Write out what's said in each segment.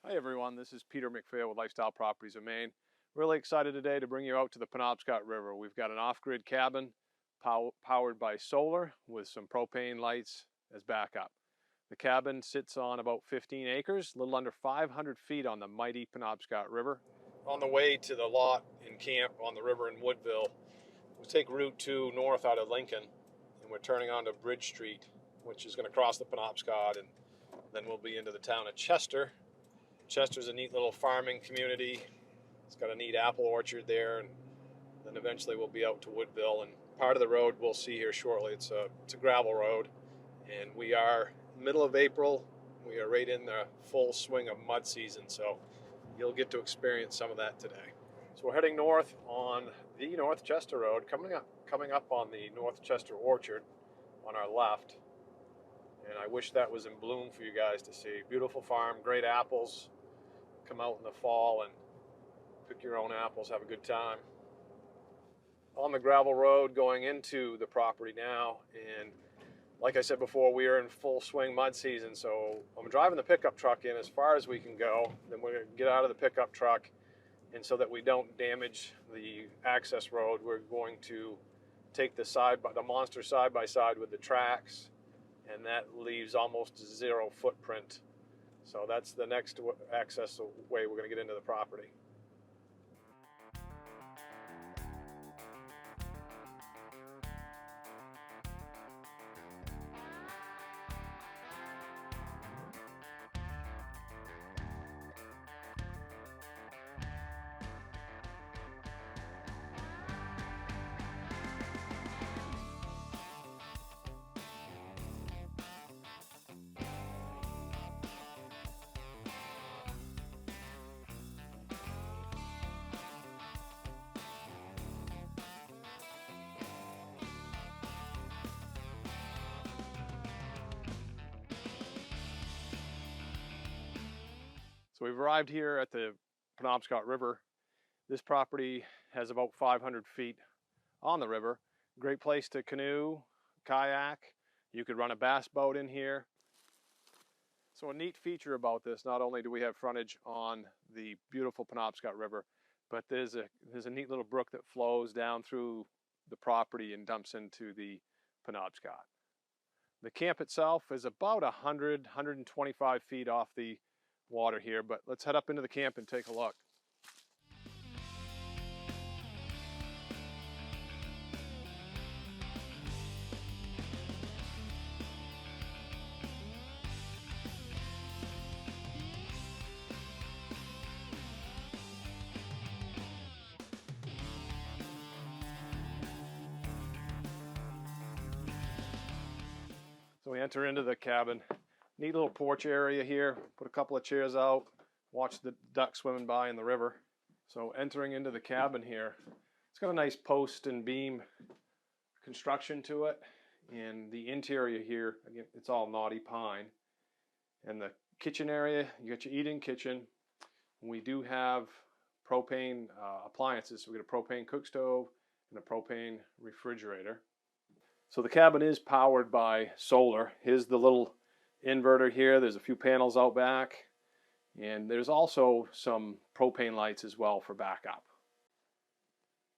Hi everyone, this is Peter McPhail with Lifestyle Properties of Maine. Really excited today to bring you out to the Penobscot River. We've got an off-grid cabin powered by solar with some propane lights as backup. The cabin sits on about 15 acres, a little under 500 feet on the mighty Penobscot River. On the way to the lot and camp on the river in Woodville, we'll take Route 2 north out of Lincoln, and we're turning onto Bridge Street, which is going to cross the Penobscot, and then we'll be into the town of Chester. Chester's a neat little farming community. It's got a neat apple orchard there, and then eventually we'll be out to Woodville. And part of the road we'll see here shortly. It's a gravel road, and we are middle of April. We are right in the full swing of mud season, so you'll get to experience some of that today. So we're heading north on the North Chester Road, coming up on the North Chester Orchard on our left. And I wish that was in bloom for you guys to see. Beautiful farm, great apples. Come out in the fall and pick your own apples, have a good time. On the gravel road going into the property now, and like I said before, we are in full swing mud season, so I'm driving the pickup truck in as far as we can go. Then we're going to get out of the pickup truck, and so that we don't damage the access road, we're going to take the monster side-by-side with the tracks, and that leaves almost zero footprint. So that's the next access way we're going to get into the property. So we've arrived here at the Penobscot River. This property has about 500 feet on the river. Great place to canoe, kayak. You could run a bass boat in here. So a neat feature about this, not only do we have frontage on the beautiful Penobscot River, but there's a neat little brook that flows down through the property and dumps into the Penobscot. The camp itself is about 125 feet off the water here, but let's head up into the camp and take a look. So we enter into the cabin. Neat little porch area here. Put a couple of chairs out, watch the ducks swimming by in the river. So entering into the cabin here, it's got a nice post and beam construction to it. And the interior here, again, it's all knotty pine. And the kitchen area, you got your eating kitchen. We do have propane appliances. So we got a propane cook stove and a propane refrigerator. So the cabin is powered by solar. Here's the little inverter here. There's a few panels out back, and there's also some propane lights as well for backup.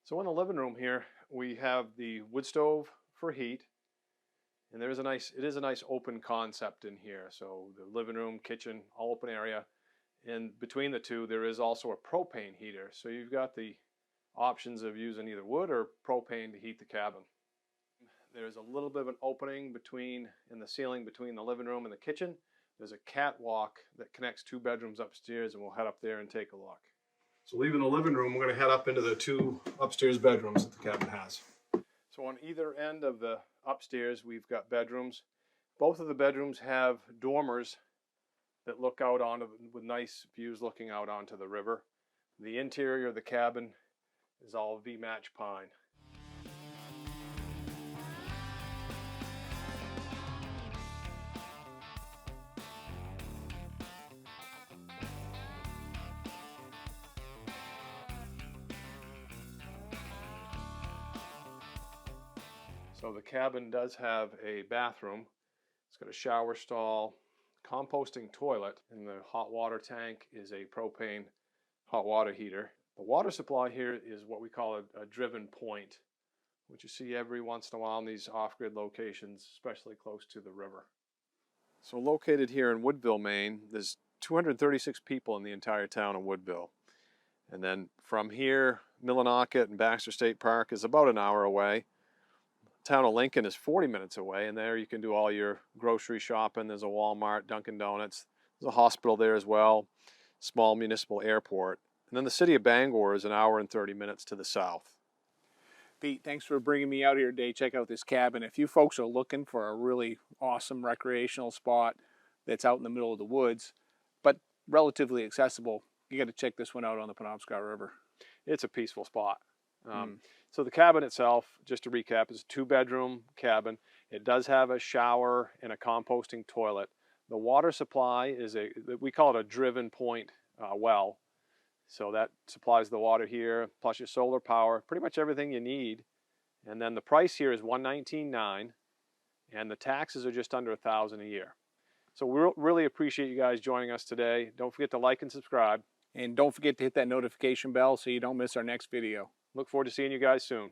So in the living room here we have the wood stove for heat, and it is a nice open concept in here. So the living room, kitchen, all open area, and between the two there is also a propane heater. So you've got the options of using either wood or propane to heat the cabin. There's a little bit of an opening in the ceiling between the living room and the kitchen. There's a catwalk that connects two bedrooms upstairs, and we'll head up there and take a look. So leaving the living room, we're going to head up into the two upstairs bedrooms that the cabin has. So on either end of the upstairs, we've got bedrooms. Both of the bedrooms have dormers that look out with nice views looking out onto the river. The interior of the cabin is all V-match pine. So the cabin does have a bathroom. It's got a shower stall, composting toilet, and the hot water tank is a propane hot water heater. The water supply here is what we call a driven point, which you see every once in a while in these off-grid locations, especially close to the river. So located here in Woodville, Maine, there's 236 people in the entire town of Woodville. And then from here, Millinocket and Baxter State Park is about an hour away. The town of Lincoln is 40 minutes away, and there you can do all your grocery shopping. There's a Walmart, Dunkin' Donuts, there's a hospital there as well, small municipal airport. And then the city of Bangor is an hour and 30 minutes to the south. Pete, thanks for bringing me out here today. Check out this cabin. If you folks are looking for a really awesome recreational spot that's out in the middle of the woods, but relatively accessible, you got to check this one out on the Penobscot River. It's a peaceful spot. So the cabin itself, just to recap, is a 2-bedroom cabin. It does have a shower and a composting toilet. The water supply is we call it a driven point well. So that supplies the water here, plus your solar power, pretty much everything you need. And then the price here is $119,900, and the taxes are just under $1,000 a year. So we really appreciate you guys joining us today. Don't forget to like and subscribe. And don't forget to hit that notification bell so you don't miss our next video. Look forward to seeing you guys soon.